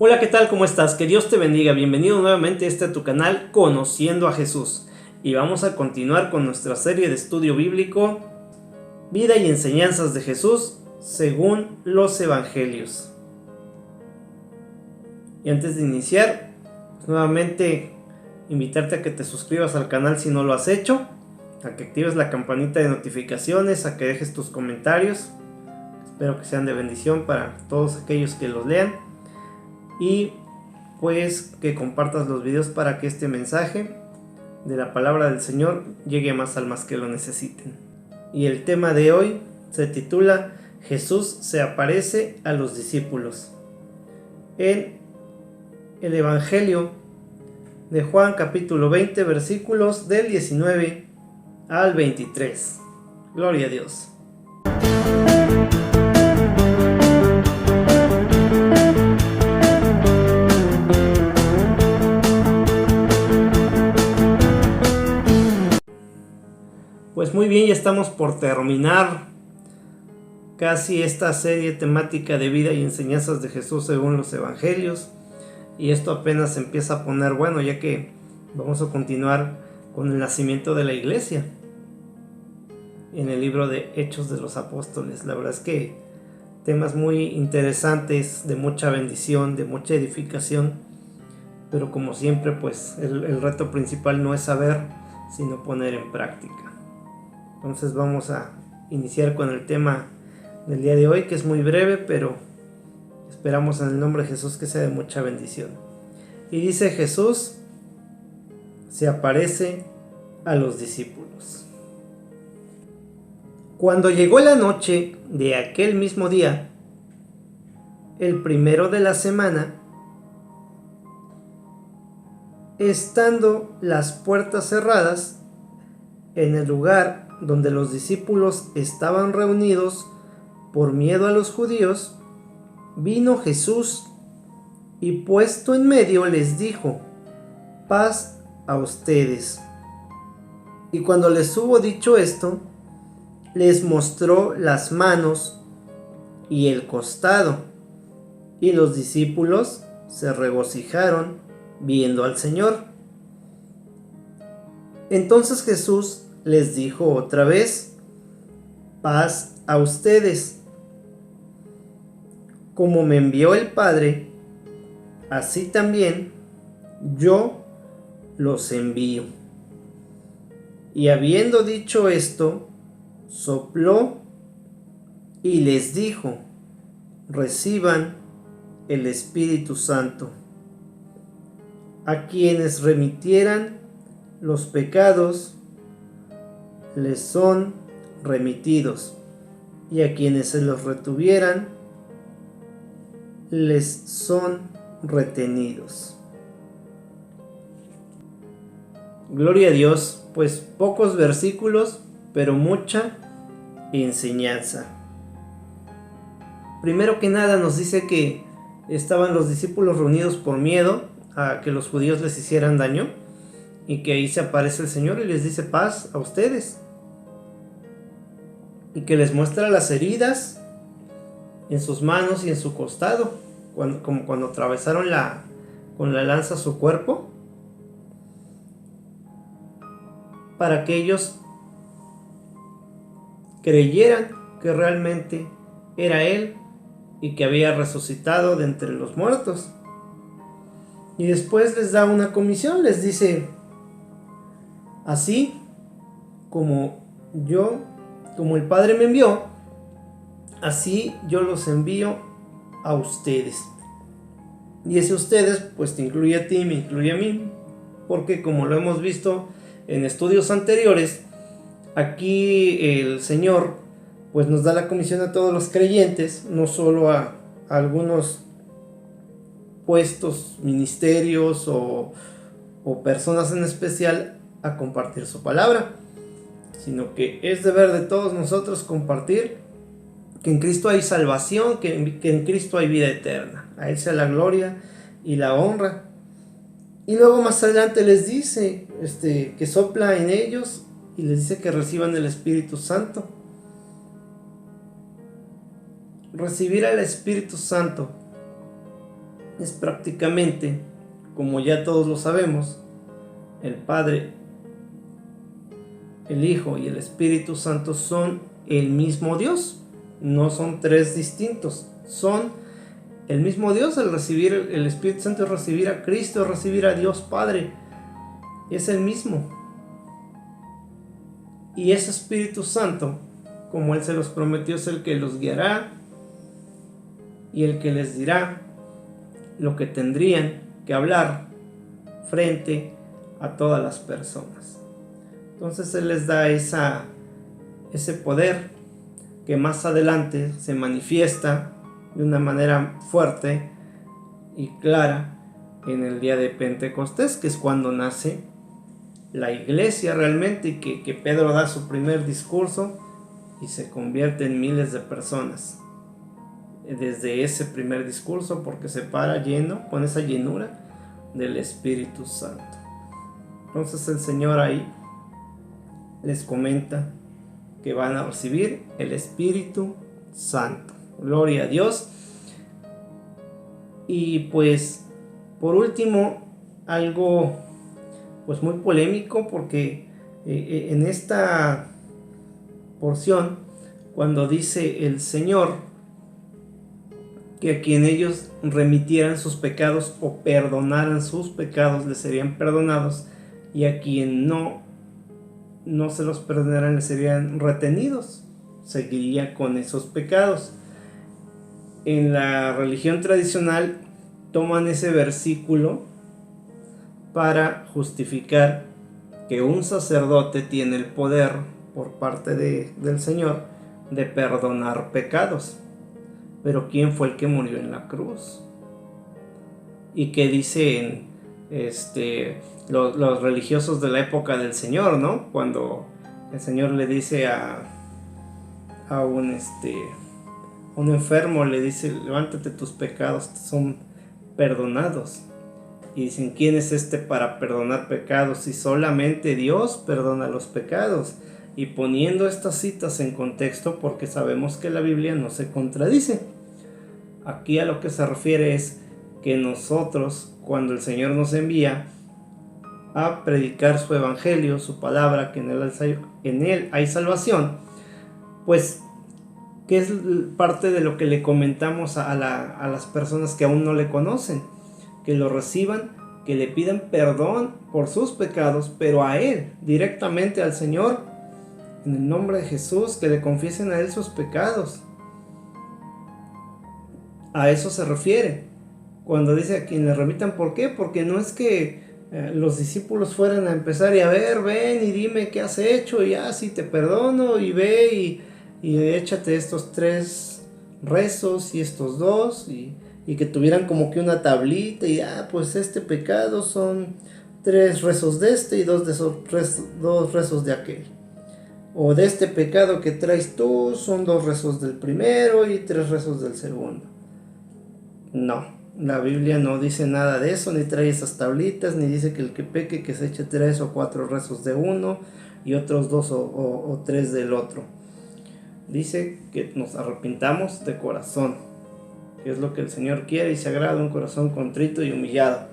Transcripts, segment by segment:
Hola, ¿qué tal? ¿Cómo estás? Que Dios te bendiga. Bienvenido nuevamente a tu canal Conociendo a Jesús. Y vamos a continuar con nuestra serie de estudio bíblico, Vida y enseñanzas de Jesús según los Evangelios. Y antes de iniciar, pues nuevamente invitarte a que te suscribas al canal si no lo has hecho, a que actives la campanita de notificaciones, a que dejes tus comentarios. Espero que sean de bendición para todos aquellos que los lean. Y pues que compartas los videos para que este mensaje de la palabra del Señor llegue a más almas que lo necesiten. Y el tema de hoy se titula Jesús se aparece a los discípulos. En el Evangelio de Juan capítulo 20 versículos del 19 al 23. Gloria a Dios. Pues muy bien, ya estamos por terminar casi esta serie temática de vida y enseñanzas de Jesús según los Evangelios. Y esto apenas se empieza a poner bueno, ya que vamos a continuar con el nacimiento de la iglesia en el libro de Hechos de los Apóstoles. La verdad es que temas muy interesantes, de mucha bendición, de mucha edificación. Pero como siempre, pues el reto principal no es saber, sino poner en práctica. Entonces vamos a iniciar con el tema del día de hoy, que es muy breve, pero esperamos en el nombre de Jesús que sea de mucha bendición. Y dice: Jesús se aparece a los discípulos. Cuando llegó la noche de aquel mismo día, el primero de la semana, estando las puertas cerradas, en el lugar donde los discípulos estaban reunidos por miedo a los judíos, vino Jesús y puesto en medio les dijo: paz a ustedes. Y cuando les hubo dicho esto, les mostró las manos y el costado, y los discípulos se regocijaron viendo al Señor. Entonces Jesús les dijo otra vez: paz a ustedes. Como me envió el Padre, así también yo los envío. Y habiendo dicho esto, sopló y les dijo: reciban el Espíritu Santo. A quienes remitieran los pecados les son remitidos, y a quienes se los retuvieran les son retenidos. Gloria a Dios. Pues pocos versículos, pero mucha enseñanza. Primero que nada nos dice que estaban los discípulos reunidos por miedo a que los judíos les hicieran daño, y que ahí se aparece el Señor y les dice: paz a ustedes. Y que les muestra las heridas en sus manos y en su costado, como cuando atravesaron con la lanza su cuerpo, para que ellos creyeran que realmente era Él y que había resucitado de entre los muertos. Y después les da una comisión, les dice: así como el Padre me envió, así yo los envío a ustedes. Y ese ustedes pues te incluye a ti, me incluye a mí, porque como lo hemos visto en estudios anteriores, aquí el Señor pues nos da la comisión a todos los creyentes, no solo a algunos puestos, ministerios o personas en especial, a compartir su palabra, sino que es deber de todos nosotros compartir que en Cristo hay salvación, que en Cristo hay vida eterna. A Él sea la gloria y la honra. Y luego más adelante les dice que sopla en ellos y les dice que reciban el Espíritu Santo. Recibir al Espíritu Santo es prácticamente, como ya todos lo sabemos, el Padre, el Hijo y el Espíritu Santo son el mismo Dios. No son tres distintos, son el mismo Dios. Al recibir el Espíritu Santo es recibir a Cristo, es recibir a Dios Padre. Es el mismo. Y ese Espíritu Santo, como Él se los prometió, es el que los guiará y el que les dirá lo que tendrían que hablar frente a todas las personas. Entonces Él les da ese poder que más adelante se manifiesta de una manera fuerte y clara en el día de Pentecostés, que es cuando nace la iglesia realmente, y que Pedro da su primer discurso y se convierte en miles de personas desde ese primer discurso, porque se para lleno, con esa llenura del Espíritu Santo. Entonces el Señor ahí les comenta que van a recibir el Espíritu Santo. Gloria a Dios. Y pues por último, algo pues muy polémico, porque en esta porción, cuando dice el Señor que a quien ellos remitieran sus pecados o perdonaran sus pecados les serían perdonados, y a quien no se los perdonaran les serían retenidos, seguiría con esos pecados. En la religión tradicional toman ese versículo para justificar que un sacerdote tiene el poder por parte del Señor de perdonar pecados. Pero ¿quién fue el que murió en la cruz? ¿Y qué dicen los religiosos de la época del Señor, ¿no? Cuando el Señor le dice a un enfermo, le dice: levántate, tus pecados son perdonados. Y dicen: ¿quién es para perdonar pecados? Si solamente Dios perdona los pecados. Y poniendo estas citas en contexto, porque sabemos que la Biblia no se contradice. Aquí a lo que se refiere es que nosotros, cuando el Señor nos envía a predicar su evangelio, su palabra, que en él hay salvación, pues que es parte de lo que le comentamos a las personas que aún no le conocen, que lo reciban, que le pidan perdón por sus pecados, pero a Él, directamente al Señor, en el nombre de Jesús, que le confiesen a Él sus pecados. A eso se refiere cuando dice a quien le remitan. ¿Por qué? Porque no es que los discípulos fueran a empezar y a ver, ven y dime qué has hecho, y así te perdono, y ve y échate estos 3 rezos y estos 2, y que tuvieran como que una tablita, y pues este pecado son 3 rezos de este y 2 rezos de aquel. O de este pecado que traes tú son 2 rezos del primero y 3 rezos del segundo. No, la Biblia no dice nada de eso, ni trae esas tablitas, ni dice que el que peque que se eche 3 o 4 rezos de uno y otros 2 o 3 del otro. Dice que nos arrepintamos de corazón, que es lo que el Señor quiere y se agrada, un corazón contrito y humillado.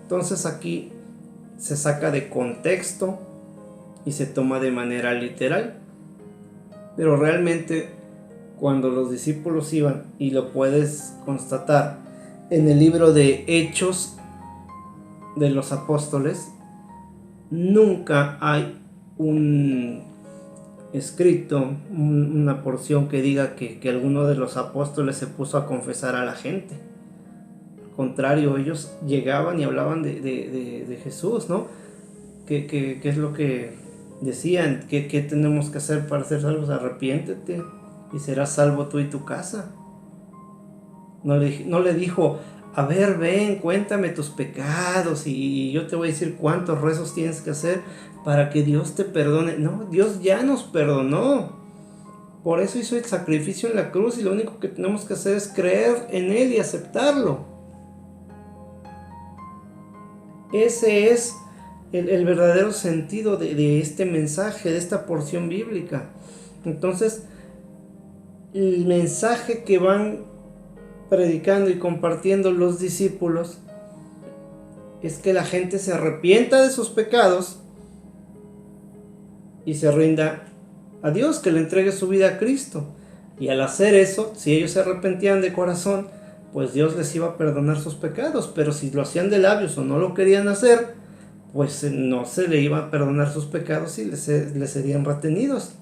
Entonces aquí se saca de contexto y se toma de manera literal, pero realmente cuando los discípulos iban, y lo puedes constatar en el libro de Hechos de los Apóstoles, nunca hay un escrito, una porción que diga que alguno de los apóstoles se puso a confesar a la gente. Al contrario, ellos llegaban y hablaban de Jesús, ¿no? ¿Qué es lo que decían? ¿Qué tenemos que hacer para ser salvos? Arrepiéntete y serás salvo tú y tu casa. No le dijo: a ver, ven, cuéntame tus pecados y yo te voy a decir cuántos rezos tienes que hacer para que Dios te perdone. No, Dios ya nos perdonó. Por eso hizo el sacrificio en la cruz, y lo único que tenemos que hacer es creer en Él y aceptarlo. Ese es el verdadero sentido de este mensaje, de esta porción bíblica. Entonces, el mensaje que van predicando y compartiendo los discípulos es que la gente se arrepienta de sus pecados y se rinda a Dios, que le entregue su vida a Cristo. Y al hacer eso, si ellos se arrepentían de corazón, pues Dios les iba a perdonar sus pecados. Pero si lo hacían de labios o no lo querían hacer, pues no se le iba a perdonar sus pecados y les serían retenidos.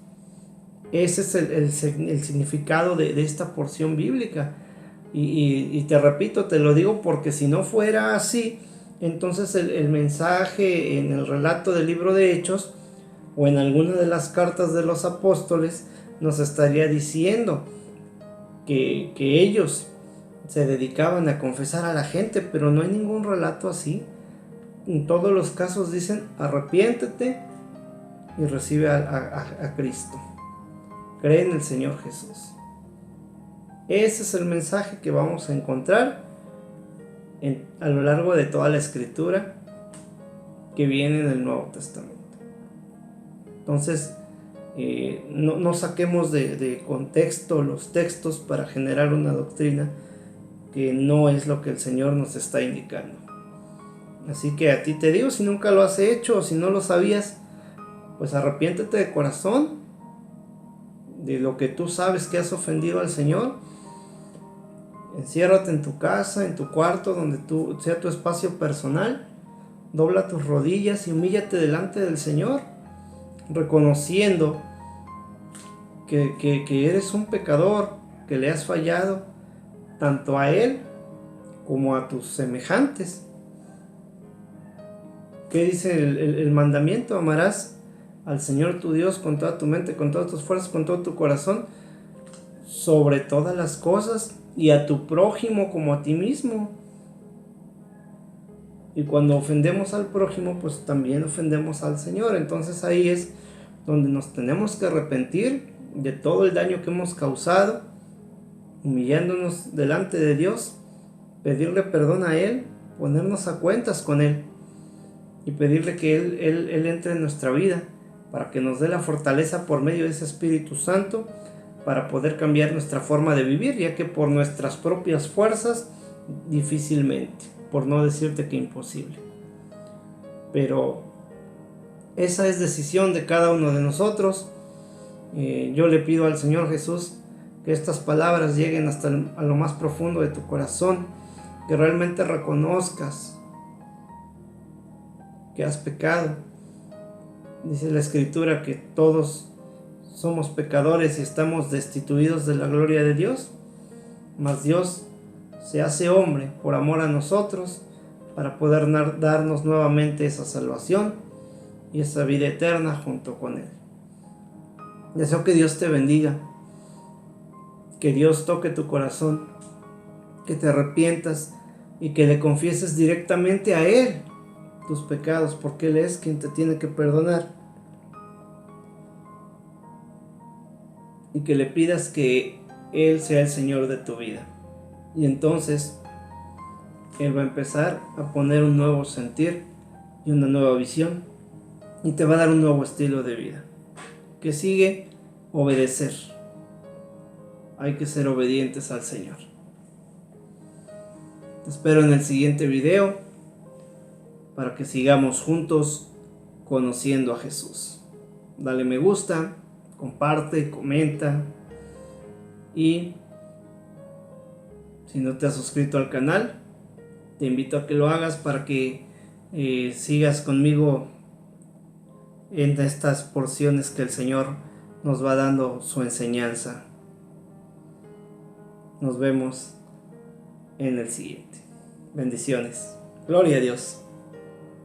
Ese es el significado de esta porción bíblica. Y te repito, te lo digo porque si no fuera así, entonces el mensaje en el relato del libro de Hechos o en alguna de las cartas de los apóstoles nos estaría diciendo que ellos se dedicaban a confesar a la gente, pero no hay ningún relato así. En todos los casos dicen: arrepiéntete y recibe a Cristo. Cree en el Señor Jesús. Ese es el mensaje que vamos a encontrar a lo largo de toda la escritura que viene en el Nuevo Testamento. Entonces, no saquemos de contexto los textos para generar una doctrina que no es lo que el Señor nos está indicando. Así que a ti te digo, si nunca lo has hecho o si no lo sabías, pues arrepiéntete de corazón de lo que tú sabes que has ofendido al Señor. Enciérrate en tu casa, en tu cuarto, donde sea tu espacio personal. Dobla tus rodillas y humíllate delante del Señor, reconociendo que eres un pecador, que le has fallado tanto a Él como a tus semejantes. ¿Qué dice el mandamiento? Amarás al Señor tu Dios con toda tu mente, con todas tus fuerzas, con todo tu corazón, sobre todas las cosas, y a tu prójimo como a ti mismo. Y cuando ofendemos al prójimo, pues también ofendemos al Señor. Entonces ahí es donde nos tenemos que arrepentir de todo el daño que hemos causado, humillándonos delante de Dios, pedirle perdón a Él, ponernos a cuentas con Él y pedirle que Él entre en nuestra vida para que nos dé la fortaleza por medio de ese Espíritu Santo para poder cambiar nuestra forma de vivir, ya que por nuestras propias fuerzas difícilmente, por no decirte que imposible. Pero esa es decisión de cada uno de nosotros. Yo le pido al Señor Jesús que estas palabras lleguen hasta a lo más profundo de tu corazón, que realmente reconozcas que has pecado. Dice la Escritura que todos somos pecadores y estamos destituidos de la gloria de Dios, mas Dios se hace hombre por amor a nosotros para poder darnos nuevamente esa salvación y esa vida eterna junto con Él. Deseo que Dios te bendiga, que Dios toque tu corazón, que te arrepientas y que le confieses directamente a Él tus pecados, porque Él es quien te tiene que perdonar. Y que le pidas que Él sea el Señor de tu vida. Y entonces Él va a empezar a poner un nuevo sentir y una nueva visión. Y te va a dar un nuevo estilo de vida. Que sigue obedecer. Hay que ser obedientes al Señor. Te espero en el siguiente video para que sigamos juntos conociendo a Jesús. Dale me gusta, comparte, comenta, y si no te has suscrito al canal, te invito a que lo hagas para que sigas conmigo en estas porciones que el Señor nos va dando su enseñanza. Nos vemos en el siguiente. Bendiciones. Gloria a Dios.